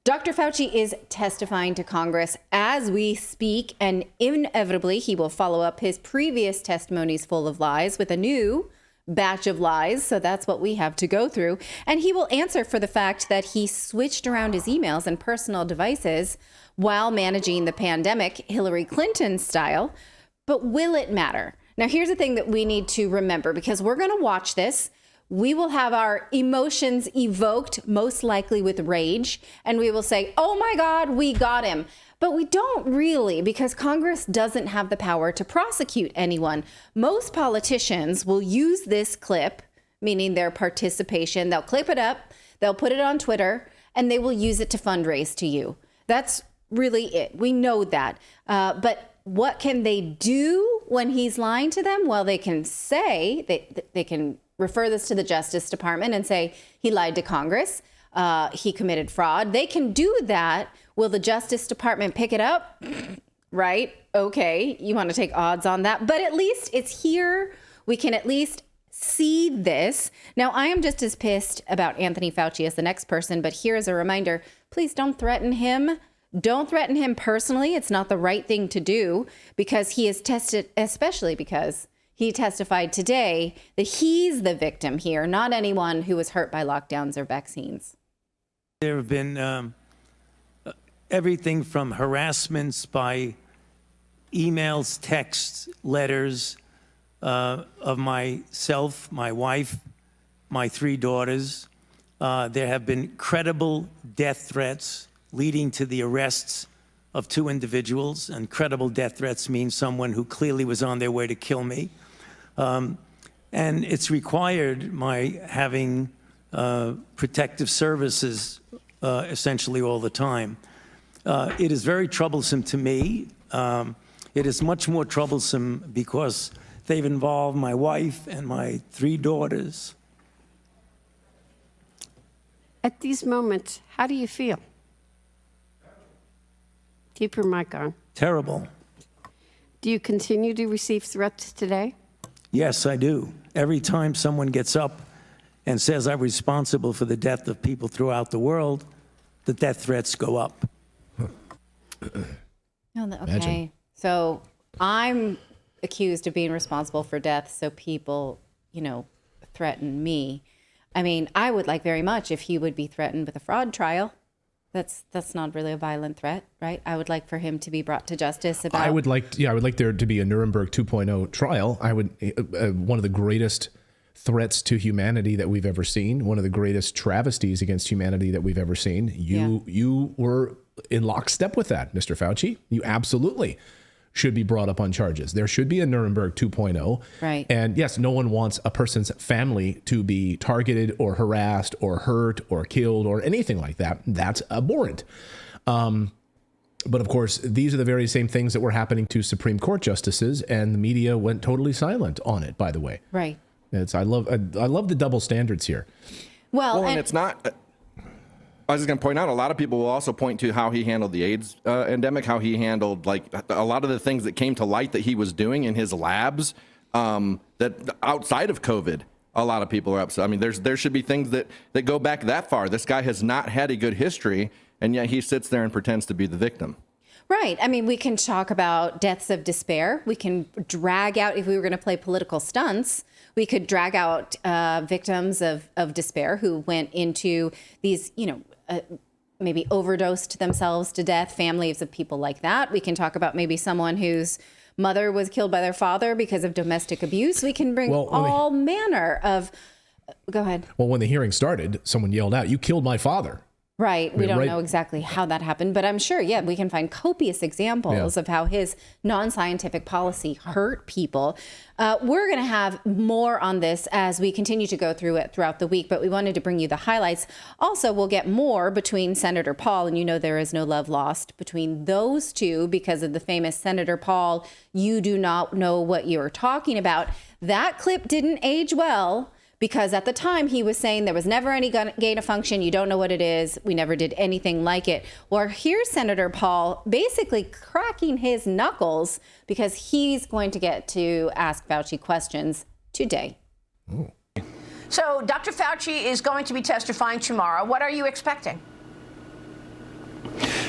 Dr. Fauci is testifying to Congress as we speak, and inevitably he will follow up his previous testimonies full of lies with a new batch of lies. So that's what we have to go through. And he will answer for the fact that he switched around his emails and personal devices while managing the pandemic, Hillary Clinton style. But will it matter? Now, here's the thing that we need to remember, because we're going to watch this. We will have our emotions evoked, most likely with rage, and we will say, oh my God, we got him. But we don't really, because Congress doesn't have the power to prosecute anyone. Most politicians will use this clip, meaning their participation. They'll clip it up, they'll put it on Twitter, and they will use it to fundraise to you. That's really it. We know that. But what can they do when he's lying to them? Well, they can say, they can refer this to the Justice Department and say he lied to Congress. He committed fraud. They can do that. Will the Justice Department pick it up? Right? Okay. You want to take odds on that. But at least it's here. We can at least see this. Now, I am just as pissed about Anthony Fauci as the next person. But here's a reminder. Please don't threaten him. Don't threaten him personally. It's not the right thing to do, because he is tested, especially because he testified today that he's the victim here, not anyone who was hurt by lockdowns or vaccines. There have been everything from harassments by emails, texts, letters of myself, my wife, my 3 daughters. There have been credible death threats leading to the arrests of 2 individuals. And credible death threats mean someone who clearly was on their way to kill me. And it's required my having protective services essentially all the time. It is very troublesome to me. It is much more troublesome because they've involved my wife and my 3 daughters. At these moments, how do you feel? Keep your mic on. Terrible. Do you continue to receive threats today? Yes, I do. Every time someone gets up and says I'm responsible for the death of people throughout the world, the death threats go up. Okay. So I'm accused of being responsible for death, so people, threaten me. I mean, I would like very much if he would be threatened with a fraud trial. That's not really a violent threat, right? I would like for him to be brought to justice. I would like there to be a Nuremberg 2.0 trial. I would one of the greatest threats to humanity that we've ever seen, one of the greatest travesties against humanity that we've ever seen. You were in lockstep with that, Mr. Fauci. You absolutely should be brought up on charges. There should be a Nuremberg 2.0. Right. And yes, no one wants a person's family to be targeted or harassed or hurt or killed or anything like that. That's abhorrent. But of course, these are the very same things that were happening to Supreme Court justices, and the media went totally silent on it, by the way. Right. I love the double standards here. Well, and it's not. I was just going to point out, a lot of people will also point to how he handled the AIDS endemic, how he handled like a lot of the things that came to light that he was doing in his labs that outside of COVID. A lot of people are upset. I mean, there should be things that go back that far. This guy has not had a good history, and yet he sits there and pretends to be the victim. Right. I mean, we can talk about deaths of despair. We can drag out, if we were going to play political stunts, we could drag out victims of despair who went into these, maybe overdosed themselves to death, families of people like that. We can talk about maybe someone whose mother was killed by their father because of domestic abuse. We can bring all manner of... Go ahead. Well, when the hearing started, someone yelled out, "You killed my father." Right. We don't know exactly how that happened, but I'm sure, we can find copious examples of how his non-scientific policy hurt people. We're going to have more on this as we continue to go through it throughout the week, but we wanted to bring you the highlights. Also, we'll get more between Senator Paul, and there is no love lost between those two because of the famous Senator Paul, "You do not know what you're talking about." That clip didn't age well, because at the time he was saying there was never any gain of function. You don't know what it is. We never did anything like it. Well, here's Senator Paul basically cracking his knuckles because he's going to get to ask Fauci questions today. Ooh. So Dr. Fauci is going to be testifying tomorrow. What are you expecting?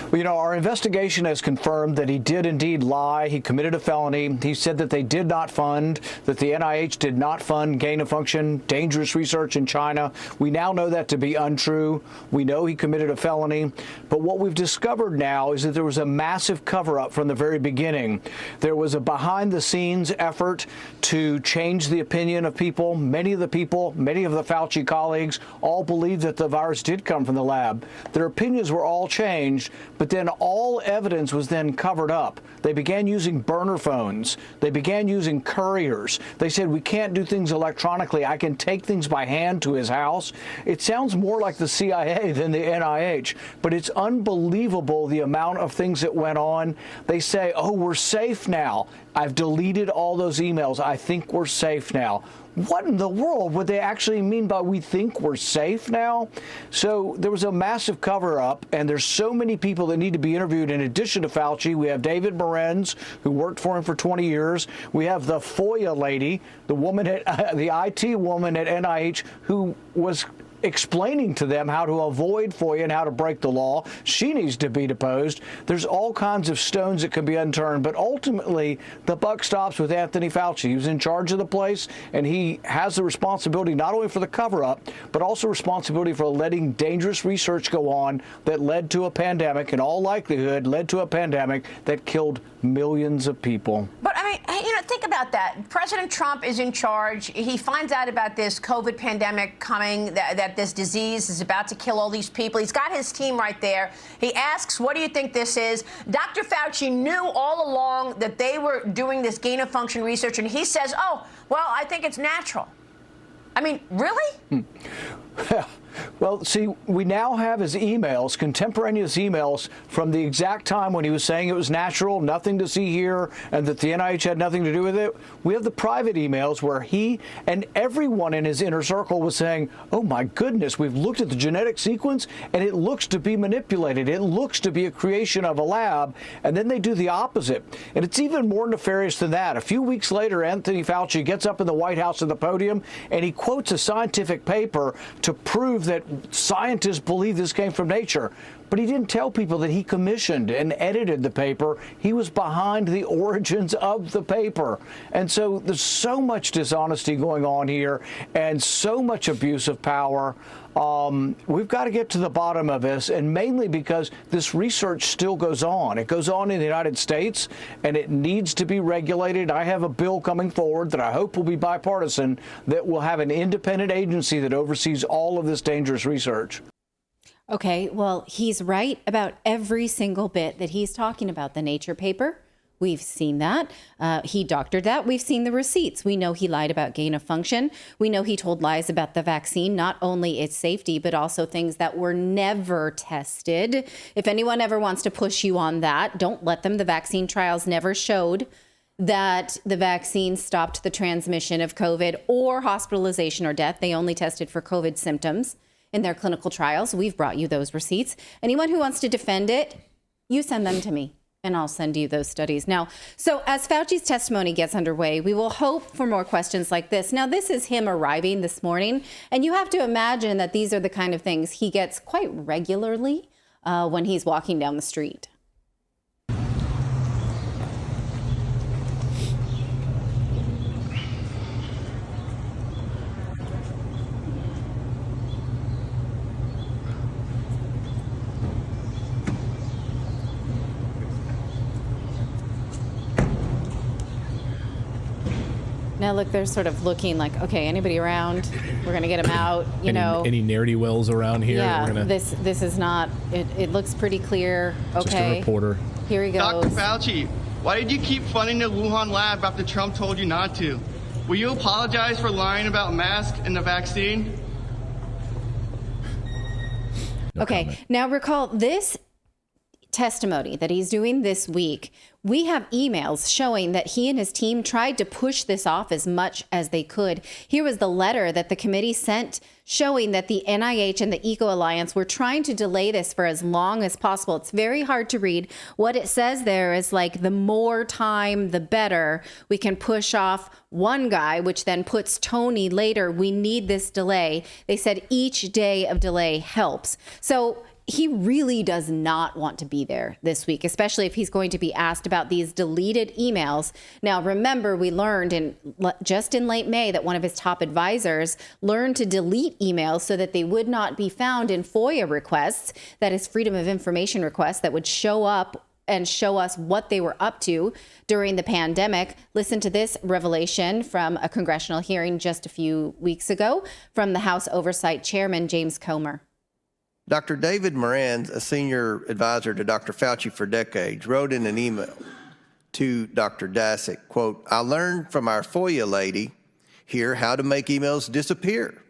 Well, you know, our investigation has confirmed that he did indeed lie. He committed a felony. He said that they did not fund, that the NIH did not fund gain-of-function, dangerous research in China. We now know that to be untrue. We know he committed a felony. But what we've discovered now is that there was a massive cover-up from the very beginning. There was a behind-the-scenes effort to change the opinion of people. Many of the Fauci colleagues all believed that the virus did come from the lab. Their opinions were all changed. But then all evidence was then covered up. They began using burner phones. They began using couriers. They said, we can't do things electronically. I can take things by hand to his house. It sounds more like the CIA than the NIH, but it's unbelievable the amount of things that went on. They say, oh, we're safe now. I've deleted all those emails. I think we're safe now. What in the world would they actually mean by we think we're safe now? So there was a massive cover-up, and there's so many people that need to be interviewed in addition to Fauci. We have David Morenz, who worked for him for 20 years. We have the FOIA lady, the woman at the IT woman at NIH, who was explaining to them how to avoid FOIA and how to break the law. She needs to be deposed. There's all kinds of stones that can be unturned, but ultimately the buck stops with Anthony Fauci. He was in charge of the place, and he has the responsibility not only for the cover-up, but also responsibility for letting dangerous research go on that led to a pandemic, in all likelihood led to a pandemic that killed millions of people. But I mean, think about that. President Trump is in charge. He finds out about this COVID pandemic coming, that this disease is about to kill all these people. He's got his team right there. He asks, what do you think this is? Dr. Fauci knew all along that they were doing this gain-of-function research, and he says, oh, well, I think it's natural. I mean, really? Well, see, we now have his emails, contemporaneous emails from the exact time when he was saying it was natural, nothing to see here, and that the NIH had nothing to do with it. We have the private emails where he and everyone in his inner circle was saying, oh, my goodness, we've looked at the genetic sequence, and it looks to be manipulated. It looks to be a creation of a lab, and then they do the opposite. And it's even more nefarious than that. A few weeks later, Anthony Fauci gets up in the White House at the podium, and he quotes a scientific paper to prove that scientists believe this came from nature. But he didn't tell people that he commissioned and edited the paper. He was behind the origins of the paper. And so there's so much dishonesty going on here and so much abuse of power. We've got to get to the bottom of this, and mainly because this research still goes on. It goes on in the United States, and it needs to be regulated. I have a bill coming forward that I hope will be bipartisan that will have an independent agency that oversees all of this dangerous research. Okay, well, he's right about every single bit that he's talking about. The Nature paper, we've seen that. He doctored that. We've seen the receipts. We know he lied about gain of function. We know he told lies about the vaccine, not only its safety, but also things that were never tested. If anyone ever wants to push you on that, don't let them. The vaccine trials never showed that the vaccine stopped the transmission of COVID or hospitalization or death. They only tested for COVID symptoms in their clinical trials. We've brought you those receipts. Anyone who wants to defend it, you send them to me and I'll send you those studies. Now, so as Fauci's testimony gets underway, we will hope for more questions like this. Now, this is him arriving this morning, and you have to imagine that these are the kind of things he gets quite regularly when he's walking down the street. Now, look, they're sort of looking like, okay, anybody around? We're going to get him out, you know. Any ne'er-do-wells around here? Yeah, this is not, it looks pretty clear. Okay. Just a reporter. Here he goes. Dr. Fauci, why did you keep funding the Wuhan lab after Trump told you not to? Will you apologize for lying about masks and the vaccine? No comment. Now recall this testimony that he's doing this week. We have emails showing that he and his team tried to push this off as much as they could. Here was the letter that the committee sent showing that the NIH and the Eco Alliance were trying to delay this for as long as possible. It's very hard to read. What it says there is like, the more time, the better. We can push off one guy, which then puts Tony later. We need this delay. They said each day of delay helps. So he really does not want to be there this week, especially if he's going to be asked about these deleted emails. Now, remember, we learned just in late May that one of his top advisors learned to delete emails so that they would not be found in FOIA requests, that is Freedom of Information requests, that would show up and show us what they were up to during the pandemic. Listen to this revelation from a congressional hearing just a few weeks ago from the House Oversight Chairman, James Comer. Dr. David Moran, a senior advisor to Dr. Fauci for decades, wrote in an email to Dr. Daszak, quote, "I learned from our FOIA lady here how to make emails disappear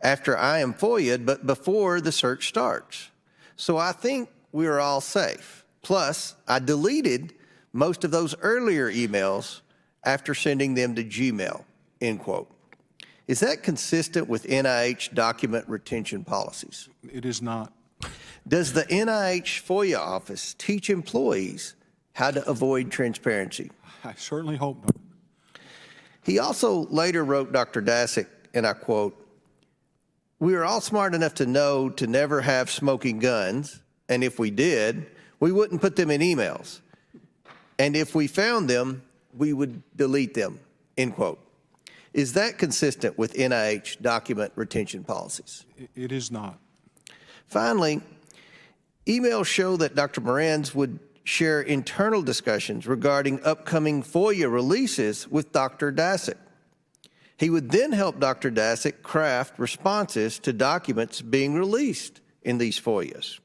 after I am FOIA'd, but before the search starts. So I think we are all safe. Plus, I deleted most of those earlier emails after sending them to Gmail," end quote. Is that consistent with NIH document retention policies? It is not. Does the NIH FOIA office teach employees how to avoid transparency? I certainly hope not. He also later wrote Dr. Daszak, and I quote, "We are all smart enough to know to never have smoking guns, and if we did, we wouldn't put them in emails. And if we found them, we would delete them," end quote. Is that consistent with NIH document retention policies? It is not. Finally, emails show that Dr. Morans would share internal discussions regarding upcoming FOIA releases with Dr. Daszak. He would then help Dr. Daszak craft responses to documents being released in these FOIAs.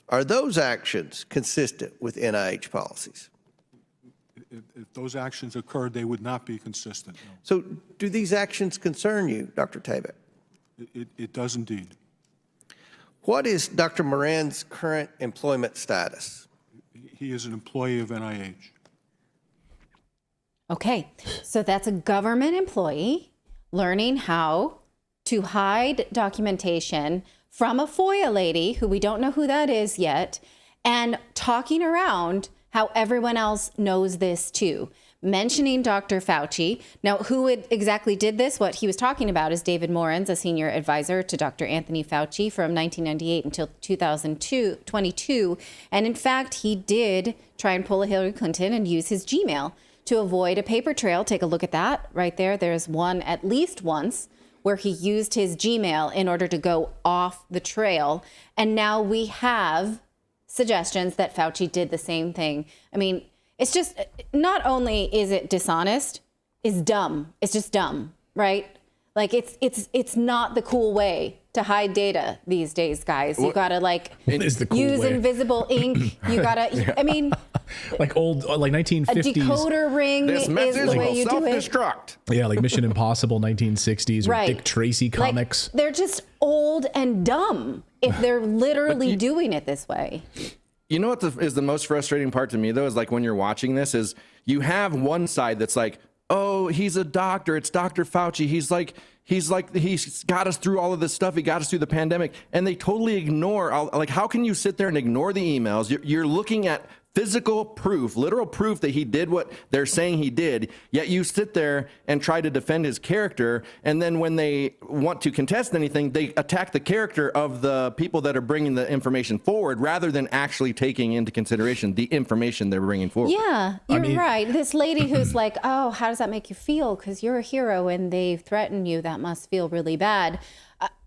Are those actions consistent with NIH policies? If those actions occurred, they would not be consistent. No. So do these actions concern you, Dr. Tabak? It does indeed. What is Dr. Moran's current employment status? He is an employee of NIH. Okay, so that's a government employee learning how to hide documentation from a FOIA lady who we don't know who that is yet, and talking around how everyone else knows this too, mentioning Dr. Fauci. Now, who exactly did this? What he was talking about is David Morans, a senior advisor to Dr. Anthony Fauci from 1998 until 2022. And in fact, he did try and pull a Hillary Clinton and use his Gmail to avoid a paper trail. Take a look at that right there. There's one at least once where he used his Gmail in order to go off the trail. And now we have suggestions that Fauci did the same thing. I mean, it's just, not only is it dishonest, it's dumb. It's just dumb, right? Like it's not the cool way to hide data these days, guys. You gotta use invisible ink. You gotta, I mean, like old, like 1950s. A decoder ring is the way you do it. Self-destruct. Yeah, like Mission Impossible 1960s or Right. Dick Tracy comics. Like, they're just old and dumb if they're literally doing it this way. You know what is the most frustrating part to me, though, is like when you're watching this is you have one side that's like, oh, he's a doctor. It's Dr. Fauci. He's got us through all of this stuff. He got us through the pandemic. And they totally ignore, like, how can you sit there and ignore the emails? You're looking at physical proof, literal proof that he did what they're saying he did, yet you sit there and try to defend his character, and then when they want to contest anything, they attack the character of the people that are bringing the information forward rather than actually taking into consideration the information they're bringing forward. Yeah, you're right. This lady who's like, oh, how does that make you feel? Because you're a hero and they threaten you. That must feel really bad.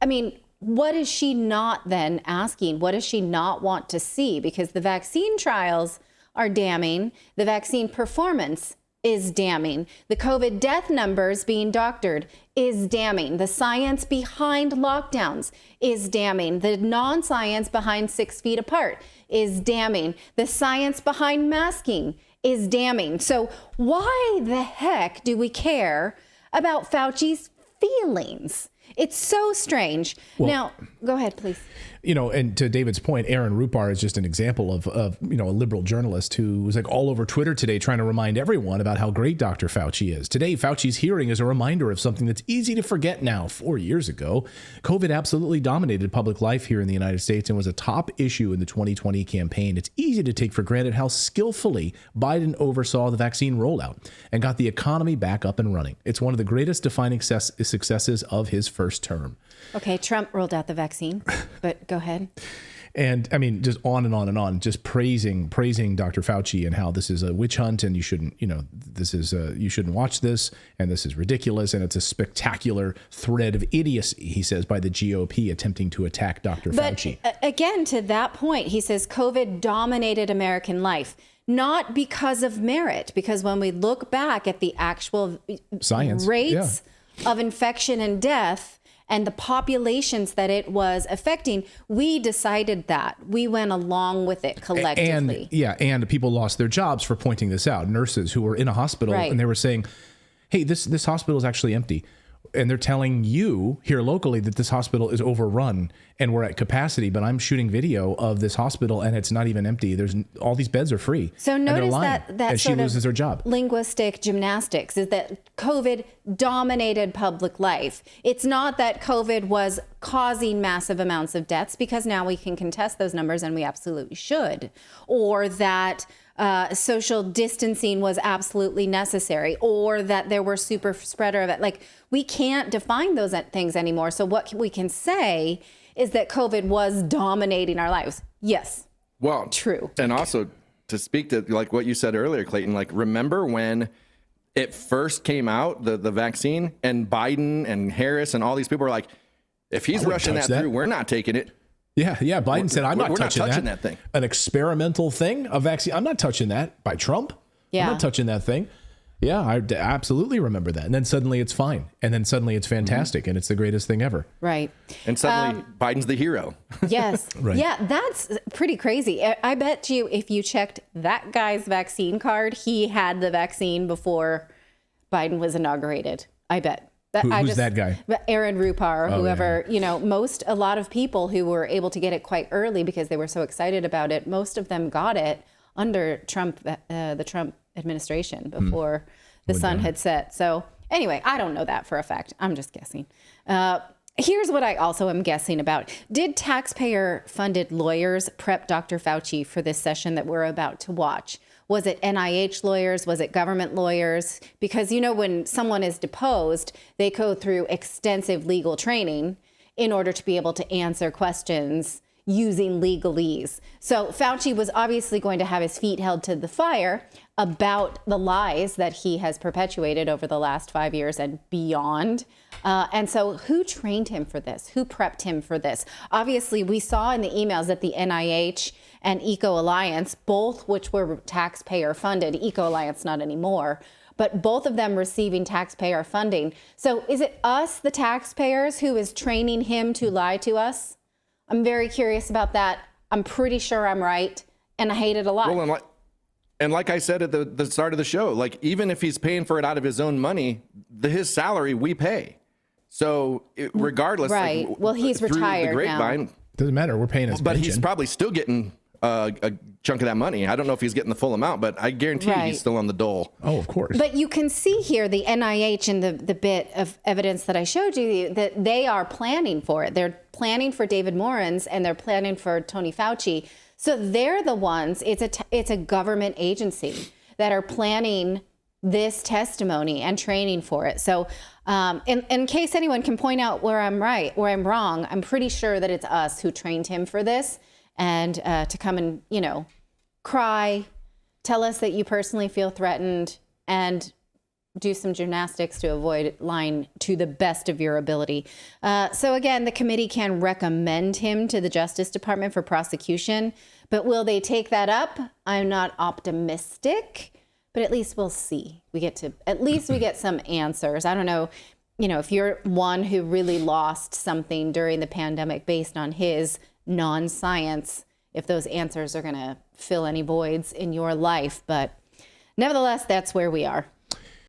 I mean, what is she not then asking? What does she not want to see? Because the vaccine trials are damning. The vaccine performance is damning. The COVID death numbers being doctored is damning. The science behind lockdowns is damning. The non-science behind 6 feet apart is damning. The science behind masking is damning. So why the heck do we care about Fauci's feelings? It's so strange. Well, now, go ahead, please. You know, and to David's point, Aaron Rupar is just an example of a liberal journalist who was like all over Twitter today trying to remind everyone about how great Dr. Fauci is. Today, Fauci's hearing is a reminder of something that's easy to forget now. 4 years ago, COVID absolutely dominated public life here in the United States and was a top issue in the 2020 campaign. It's easy to take for granted how skillfully Biden oversaw the vaccine rollout and got the economy back up and running. It's one of the greatest defining successes of his first term. Okay, Trump rolled out the vaccine, but go ahead. And I mean, just on and on and on, just praising Dr. Fauci and how this is a witch hunt and you shouldn't, you shouldn't watch this and this is ridiculous. And it's a spectacular thread of idiocy, he says, by the GOP attempting to attack Dr. Fauci. Again, to that point, he says COVID dominated American life. Not because of merit, because when we look back at the actual science rates of infection and death and the populations that it was affecting, we decided that. We went along with it collectively. And people lost their jobs for pointing this out. Nurses who were in a hospital and they were saying, hey, this hospital is actually empty. And they're telling you here locally that this hospital is overrun and we're at capacity, but I'm shooting video of this hospital and it's not even empty. There's all these beds are free. So notice that she loses her job. Linguistic gymnastics is that COVID dominated public life. It's not that COVID was causing massive amounts of deaths, because now we can contest those numbers and we absolutely should, or that social distancing was absolutely necessary, or that there were super spreader of it. Like, we can't define those things anymore. So what we can say is that COVID was dominating our lives. Yes. Well, true. And also to speak to like what you said earlier, Clayton, like, remember when it first came out, the vaccine, and Biden and Harris and all these people were like, if he's rushing that through, we're not taking it. Yeah. Biden said, I'm not touching that thing. An experimental thing, a vaccine. I'm not touching that. By Trump. Yeah. I'm not touching that thing. Yeah, I absolutely remember that. And then suddenly it's fine. And then suddenly it's fantastic. And it's the greatest thing ever. Right. And suddenly Biden's the hero. Yes. Right. Yeah, that's pretty crazy. I bet you if you checked that guy's vaccine card, he had the vaccine before Biden was inaugurated. I bet. Who's that guy? Aaron Rupar, whoever, a lot of people who were able to get it quite early because they were so excited about it, most of them got it under the Trump administration before the sun had set. So anyway, I don't know that for a fact. I'm just guessing. Here's what I also am guessing about. Did taxpayer-funded lawyers prep Dr. Fauci for this session that we're about to watch? Was it NIH lawyers? Was it government lawyers? Because, when someone is deposed, they go through extensive legal training in order to be able to answer questions using legalese. So Fauci was obviously going to have his feet held to the fire about the lies that he has perpetuated over the last 5 years and beyond. And so who trained him for this? Who prepped him for this? Obviously, we saw in the emails that the NIH and Eco Alliance, both which were taxpayer funded, Eco Alliance not anymore, but both of them receiving taxpayer funding. So is it us, the taxpayers, who is training him to lie to us? I'm very curious about that. I'm pretty sure I'm right, and I hate it a lot. Well, and like I said at the start of the show, like, even if he's paying for it out of his own money, his salary we pay. So regardless, right? Well, he's retired the grapevine, now. Doesn't matter. We're paying his but pension. He's probably still getting a chunk of that money. I don't know if he's getting the full amount, but I guarantee he's still on the dole. Oh, of course. But you can see here the NIH and the bit of evidence that I showed you that they are planning for it. They're planning for David Morris and they're planning for Tony Fauci. So they're the ones, it's a government agency that are planning this testimony and training for it. So in case anyone can point out where I'm right, where I'm wrong, I'm pretty sure that it's us who trained him for this. And to come and, cry, tell us that you personally feel threatened, and do some gymnastics to avoid lying to the best of your ability. So again, the committee can recommend him to the Justice Department for prosecution, but will they take that up? I'm not optimistic, but at least we'll see. We get some answers. I don't know, if you're one who really lost something during the pandemic based on his non-science, if those answers are going to fill any voids in your life. But nevertheless, that's where we are.